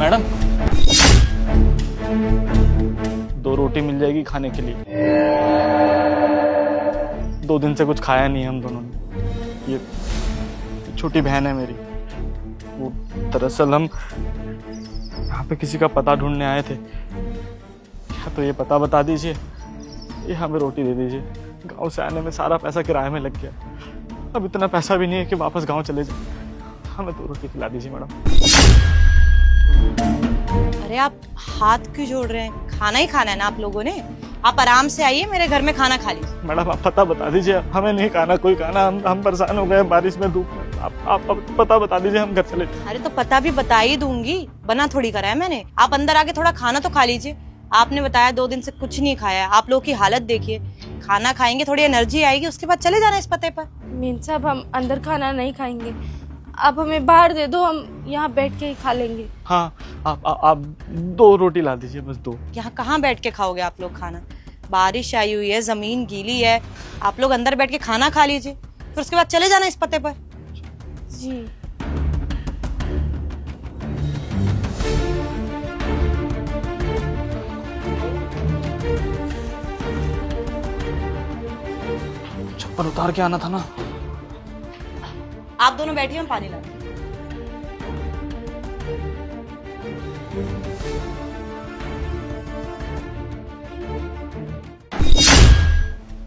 Madam, 2 रोटी मिल जाएगी खाने के लिए। 2 दिन से कुछ खाया नहीं है हम दोनों ने। ये छोटी बहन है मेरी, वो दरअसल हम यहाँ पे किसी का पता ढूंढने आए थे। या तो ये पता बता दीजिए या हमें रोटी दे दीजिए। गांव से आने में सारा पैसा किराए में लग गया, अब इतना पैसा भी नहीं है कि वापस गांव चले जाए। हमें 2 रोटी खिला दीजिए मैडम। अरे आप हाथ क्यों जोड़ रहे हैं? खाना ही खाना है ना आप लोगों ने। आप आराम से आइए, मेरे घर में खाना खा लीजिए। मैडम आप पता बता दीजिए, हमें नहीं खाना कोई खाना। हम परेशान हो गए बारिश में, धूप में। आप पता बता दीजिए, हम घर चले जाएं। अरे तो पता भी बता ही दूंगी, बना थोड़ी करा है मैंने। आप अंदर आके थोड़ा खाना तो खा लीजिए। आपने बताया 2 दिन से कुछ नहीं खाया। आप लोगों की हालत देखिए। खाना खाएंगे, थोड़ी एनर्जी आएगी, उसके बाद चले जाना इस पते पर। मीन साहब, हम अंदर खाना नहीं खाएंगे, आप हमें बाहर दे दो, हम यहाँ बैठ के ही खा लेंगे। हाँ, आप 2 रोटी ला दीजिए, बस 2। यहाँ कहाँ बैठ के खाओगे आप लोग खाना? बारिश आई हुई है, जमीन गीली है। आप लोग अंदर बैठ के खाना खा लीजिए, फिर उसके बाद चले जाना इस पते पर। जी। चप्पल उतार के आना था ना। आप दोनों बैठिए, हम पानी लाते हैं।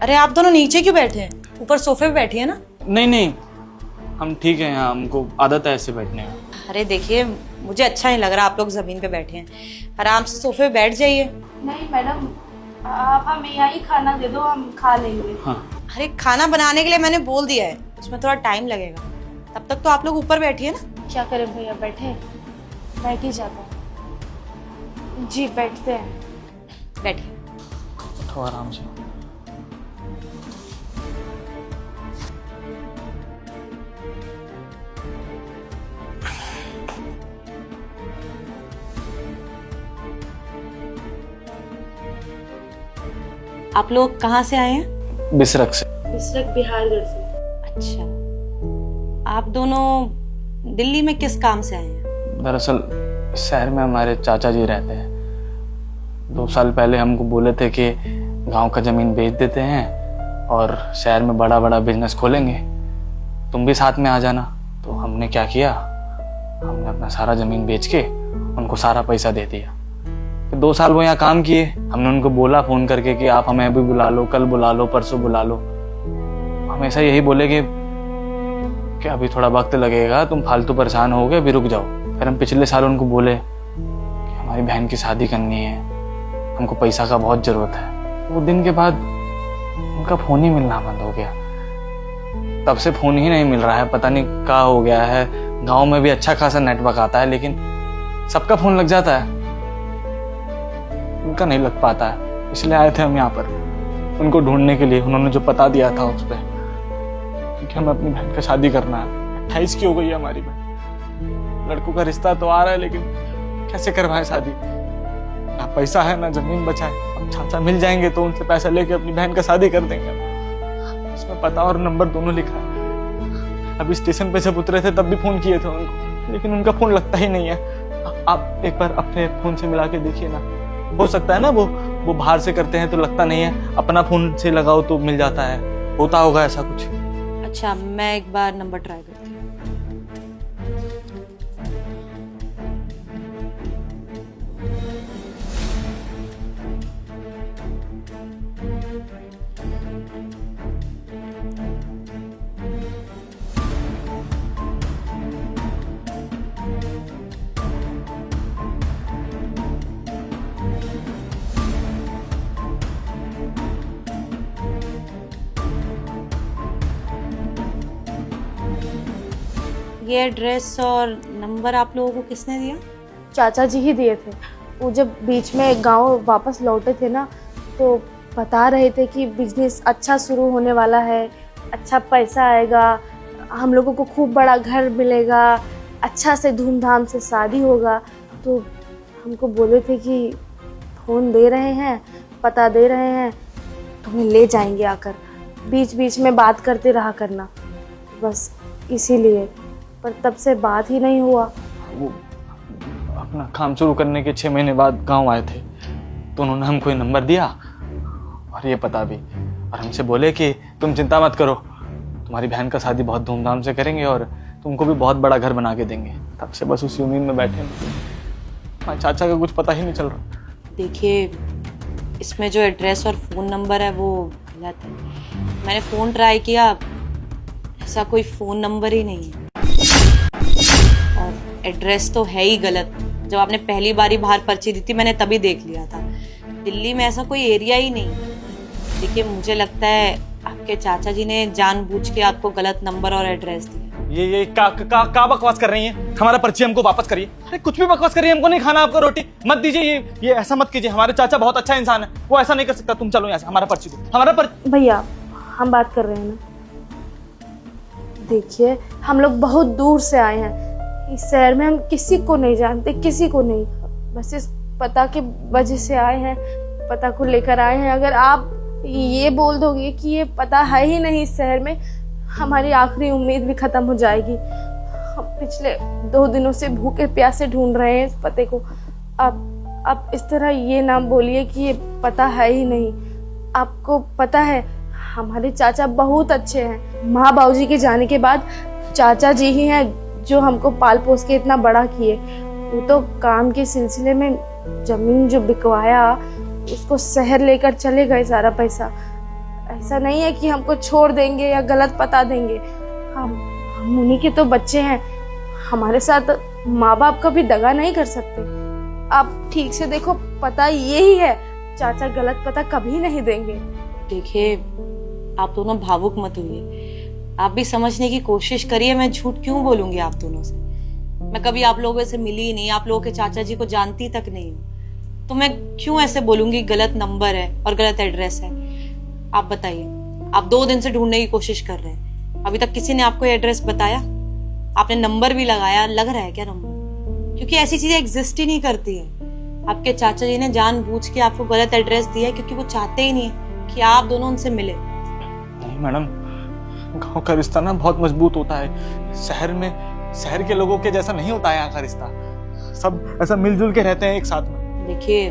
अरे आप दोनों नीचे क्यों बैठे हैं? ऊपर सोफे पे बैठिए ना। नहीं, हम ठीक है यहाँ, हमको आदत है ऐसे बैठने का। अरे देखिए, मुझे अच्छा नहीं लग रहा आप लोग जमीन पे बैठे हैं। आराम से सोफे पे बैठ जाइए। नहीं मैडम, आप हमें यहाँ खाना दे दो, हम खा लेंगे। हाँ। अरे खाना बनाने के लिए मैंने बोल दिया है, उसमें थोड़ा टाइम लगेगा। तब तक तो आप लोग ऊपर बैठिए ना। क्या करें भैया, बैठे? बैठ ही जाता हूँ। जी बैठते हैं। बैठिए। तो आराम से। आप लोग कहाँ से आए हैं? बिसरक से। बिसरक बिहारगढ़ से। अच्छा, आप दोनों दिल्ली में किस काम से आए हैं? दरअसल इस शहर में हमारे चाचा जी रहते हैं। 2 साल पहले हमको बोले थे कि गांव का जमीन बेच देते हैं और शहर में बड़ा बड़ा बिजनेस खोलेंगे, तुम भी साथ में आ जाना। तो हमने क्या किया, हमने अपना सारा जमीन बेच के उनको सारा पैसा दे दिया। फिर 2 साल वो यहाँ काम किए। हमने उनको बोला फ़ोन करके कि आप हमें अभी बुला लो, कल बुला लो, परसों बुला लो। हमेशा यही बोले कि अभी थोड़ा वक्त लगेगा, तुम फालतू परेशान हो गए, अभी रुक जाओ। फिर हम पिछले साल उनको बोले कि हमारी बहन की शादी करनी है, हमको पैसा का बहुत ज़रूरत है। वो दिन के बाद उनका फ़ोन ही मिलना बंद हो गया। तब से फ़ोन ही नहीं मिल रहा है, पता नहीं क्या हो गया है। गांव में भी अच्छा खासा नेटवर्क आता है, लेकिन सबका फ़ोन लग जाता है, उनका नहीं लग पाता है। इसलिए आए थे हम यहाँ पर उनको ढूंढने के लिए। उन्होंने जो पता दिया था उस पर, क्योंकि हमें अपनी बहन का शादी करना है। 28 की हो गई है हमारी बहन। लड़कों का रिश्ता तो आ रहा है, लेकिन कैसे करवाएं शादी? ना पैसा है ना जमीन बचा है। अब चाचा मिल जाएंगे तो उनसे पैसा लेके अपनी बहन का शादी कर देंगे। इसमें पता और नंबर दोनों लिखा है। अभी स्टेशन पे जब उतरे थे तब भी फोन किए थे उनको, लेकिन उनका फोन लगता ही नहीं है। आप एक बार अपने फोन से मिला के देखिए ना, हो सकता है ना वो बाहर से करते हैं तो लगता नहीं है, अपना फोन से लगाओ तो मिल जाता है। होता होगा ऐसा कुछ। अच्छा, मैं एक बार नंबर ट्राई करती हूँ। ये एड्रेस और नंबर आप लोगों को किसने दिया? चाचा जी ही दिए थे। वो जब बीच में गांव वापस लौटे थे ना, तो बता रहे थे कि बिजनेस अच्छा शुरू होने वाला है, अच्छा पैसा आएगा, हम लोगों को खूब बड़ा घर मिलेगा, अच्छा से धूमधाम से शादी होगा। तो हमको बोले थे कि फ़ोन दे रहे हैं, पता दे रहे हैं, तुम्हें ले जाएंगे आकर, बीच बीच में बात करते रहा करना, बस इसीलिए। पर तब से बात ही नहीं हुआ। वो अपना काम शुरू करने के 6 महीने बाद गांव आए थे, तो उन्होंने हमको ये नंबर दिया और ये पता भी, और हमसे बोले कि तुम चिंता मत करो, तुम्हारी बहन का शादी बहुत धूमधाम से करेंगे और तुमको भी बहुत बड़ा घर बना के देंगे। तब से बस उसी उम्मीद में बैठे हैं। हमारे चाचा का कुछ पता ही नहीं चल रहा। देखिए, इसमें जो एड्रेस और फ़ोन नंबर है वो गलत है। मैंने फ़ोन ट्राई किया, ऐसा कोई फ़ोन नंबर ही नहीं है, और एड्रेस तो है ही गलत। जब आपने पहली बारी बाहर पर्ची दी थी मैंने तभी देख लिया था। दिल्ली में ऐसा कोई एरिया ही नहीं है। देखिए, मुझे लगता है आपके चाचा जी ने जानबूझ के आपको गलत नंबर और एड्रेस दिया। ये का बकवास कर रही हैं? हमारा पर्ची हमको वापस करिए। अरे कुछ भी बकवास करिए, हमको नहीं खाना आपका रोटी। मत दीजिए, ये ऐसा मत कीजिए। हमारे चाचा बहुत अच्छा इंसान है, वो ऐसा नहीं कर सकता। तुम चलो यहाँ से, हमारा पर्ची दो। हमारा पर्ची। भैया, हम बात कर रहे हैं ना। देखिए, हम लोग बहुत दूर से आए हैं। इस शहर में हम किसी को नहीं जानते, किसी को नहीं। बस इस पता के वजह से आए हैं, पता को लेकर आए हैं। अगर आप ये बोल दोगे कि ये पता है ही नहीं इस शहर में, हमारी आखिरी उम्मीद भी खत्म हो जाएगी। हम पिछले 2 दिनों से भूखे प्यासे ढूंढ रहे हैं इस पते को। आप इस तरह ये ना बोलिए कि ये पता है ही नहीं। आपको पता है, हमारे चाचा बहुत अच्छे हैं। माँ बाबूजी के जाने के बाद चाचा जी ही हैं जो हमको पाल पोस के इतना बड़ा किए। वो तो काम के सिलसिले में जमीन जो बिकवाया, उसको शहर लेकर चले गए सारा पैसा। ऐसा नहीं है कि हमको छोड़ देंगे या गलत पता देंगे। हम उन्हीं के तो बच्चे हैं। हमारे साथ माँ बाप का भी दगा नहीं कर सकते। आप ठीक से देखो, पता यही है। चाचा गलत पता कभी नहीं देंगे। देखिए, आप दोनों भावुक मत होइए। आप भी समझने की कोशिश करिए। मैं झूठ क्यों बोलूंगी आप दोनों से? मैं कभी आप लोगों से मिली नहीं, आप लोगों के चाचा जी को जानती तक नहीं हूँ, तो मैं क्यों ऐसे बोलूंगी गलत नंबर है और गलत एड्रेस है? आप बताइए, आप 2 दिन से ढूंढने की कोशिश कर रहे हैं, अभी तक किसी ने आपको एड्रेस बताया? आपने नंबर भी लगाया, लग रहा है क्या नंबर? क्योंकि ऐसी चीजें एग्जिस्ट ही नहीं करती है। आपके चाचा जी ने जानबूझ के आपको गलत एड्रेस दिया है क्योंकि वो चाहते ही नहीं है कि आप दोनों उनसे मिले। नहीं मैडम, गांव का रिश्ता ना बहुत मजबूत होता है। शहर के लोगों के जैसा नहीं होता है यहाँ का रिश्ता। सब ऐसा मिलजुल के रहते हैं एक साथ में। देखिए,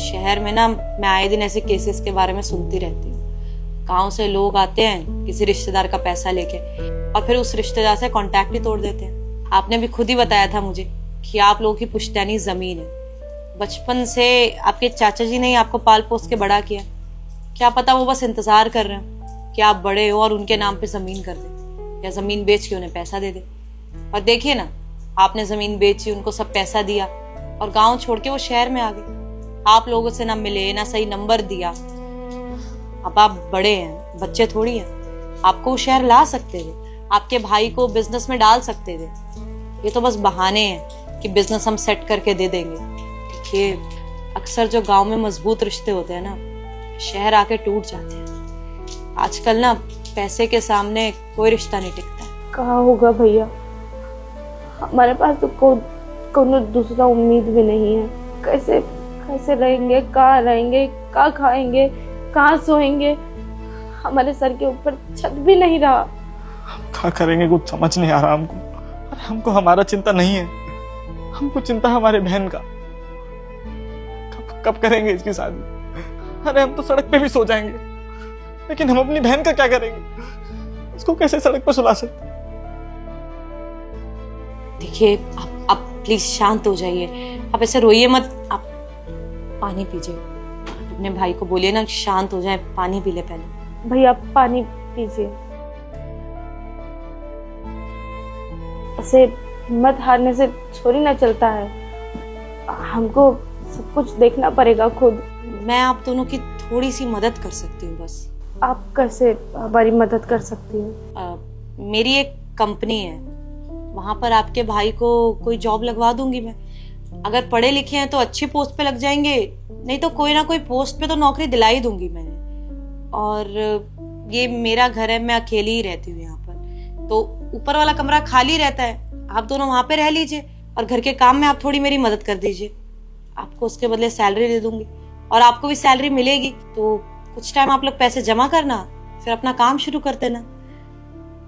शहर में ना मैं आए दिन ऐसे केसेस के बारे में सुनती रहती हूँ। गांव से लोग आते हैं किसी रिश्तेदार का पैसा लेके और फिर उस रिश्तेदार से कांटेक्ट ही तोड़ देते हैं। आपने भी खुद ही बताया था मुझे कि आप लोगों की पुश्तैनी जमीन है। बचपन से आपके चाचा जी ने ही आपको पाल पोस के बड़ा किया। क्या पता वो बस इंतजार कर रहे हो कि आप बड़े हो और उनके नाम पे जमीन कर दे या जमीन बेच के उन्हें पैसा दे दे। और देखिए ना, आपने जमीन बेची, उनको सब पैसा दिया और गांव छोड़ के वो शहर में आ गए। आप लोगों से ना मिले, ना सही नंबर दिया। अब आप बड़े हैं, बच्चे थोड़ी हैं। आपको वो शहर ला सकते थे, आपके भाई को बिजनेस में डाल सकते थे। ये तो बस बहाने हैं कि बिजनेस हम सेट करके दे देंगे। देखिए, अक्सर जो गांव में मजबूत रिश्ते होते हैं ना, शहर आके टूट जाते हैं। आजकल ना पैसे के सामने कोई रिश्ता नहीं टिकता। कहा होगा भैया, हमारे पास तो कोई दूसरा उम्मीद भी नहीं है। कैसे रहेंगे, कहाँ रहेंगे, कहाँ खाएंगे, कहाँ सोएंगे? हमारे सर के ऊपर छत भी नहीं रहा। क्या करेंगे कुछ समझ नहीं आ रहा हमको। अरे हमको हमारा चिंता नहीं है, हमको चिंता है हमारे बहन का। कब करेंगे इसकी शादी? अरे हम तो सड़क पे भी सो जाएंगे, लेकिन हम अपनी बहन का क्या करेंगे? इसको कैसे सड़क पर सुला सकते? देखिए, आप प्लीज शांत हो जाइए। आप ऐसे रोइए मत। आप पानी पीजिए। अपने भाई को बोलिए ना शांत हो जाए, पानी पी ले पहले। भैया पानी पीजिए। ऐसे हिम्मत हारने से थोड़ी ना चलता है। हमको सब कुछ देखना पड़ेगा खुद। मैं आप दोनों की थोड़ी सी मदद कर सकती हूँ बस। आप कैसे हमारी मदद कर सकती हैं? मेरी एक कंपनी है, वहां पर आपके भाई को कोई जॉब लगवा दूंगी मैं। अगर पढ़े लिखे हैं तो अच्छी पोस्ट पे लग जाएंगे, नहीं तो कोई ना कोई पोस्ट पे तो नौकरी दिला ही दूंगी मैंने। और ये मेरा घर है, मैं अकेली ही रहती हूँ यहाँ पर, तो ऊपर वाला कमरा खाली रहता है। आप दोनों वहां पे रह लीजिए और घर के काम में आप थोड़ी मेरी मदद कर दीजिए। आपको उसके बदले सैलरी दे दूंगी और आपको भी सैलरी मिलेगी। तो कुछ टाइम आप लोग पैसे जमा करना, फिर अपना काम शुरू कर देना।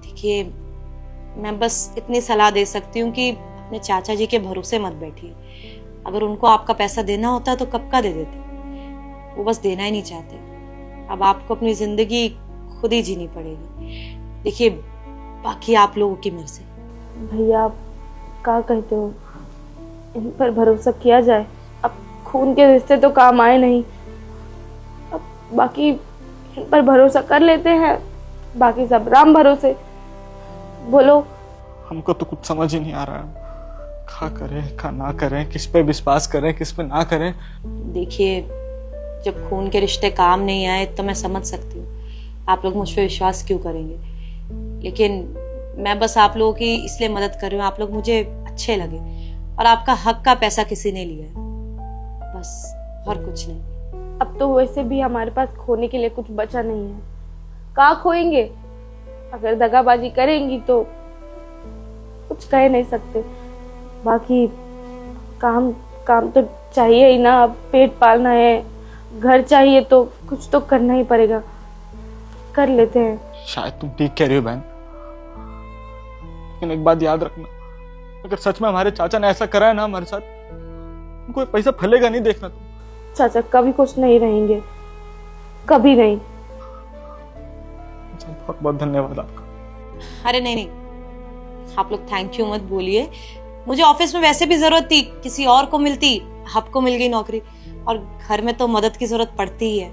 देखिए, मैं बस इतनी सलाह दे सकती हूँ कि अपने चाचा जी के भरोसे मत बैठिए। अगर उनको आपका पैसा देना होता तो कब का दे देते, वो बस देना ही नहीं चाहते। अब आपको अपनी जिंदगी खुद ही जीनी पड़ेगी। देखिए बाकी आप लोगों की मर्जी। भैया आप क्या कहते हो, इन पर भरोसा किया जाए? अब खून के रिश्ते तो काम आए नहीं, अब बाकी इन पर भरोसा कर लेते हैं, बाकी सब राम भरोसे। बोलो। हमको तो कुछ समझ ही नहीं आ रहा है, क्या करें क्या ना करें, किस पे विश्वास करें किस पे ना करें। देखिए जब खून के रिश्ते काम नहीं आए तो मैं समझ सकती हूँ आप लोग मुझ पर विश्वास क्यों करेंगे, लेकिन मैं बस आप लोगों की इसलिए मदद कर रही हूँ, आप लोग मुझे अच्छे लगे और आपका हक का पैसा किसी ने लिया है, बस और कुछ नहीं। अब तो वैसे भी हमारे पास खोने के लिए कुछ बचा नहीं है, कहाँ खोएंगे? अगर दगाबाजी करेंगी तो कुछ कह नहीं सकते। बाकी काम काम तो चाहिए ही ना, अब पेट पालना है, घर चाहिए, तो कुछ तो करना ही पड़ेगा, कर लेते हैं। शायद तुम ठीक कह रही हो बहन, लेकिन एक बात याद रखना, अगर सच में हमारे चाचा ने ऐसा करा है ना हमारे साथ, कोई पैसा फलेगा नहीं, देखना तुम। चाचा कभी खुश नहीं रहेंगे, कभी नहीं। बहुत बहुत धन्यवाद आपका। अरे नहीं नहीं, आप लोग थैंक यू मत बोलिए, मुझे ऑफिस में वैसे भी जरूरत थी, किसी और को मिलती, आपको मिल गई नौकरी, और घर में तो मदद की जरूरत पड़ती ही है।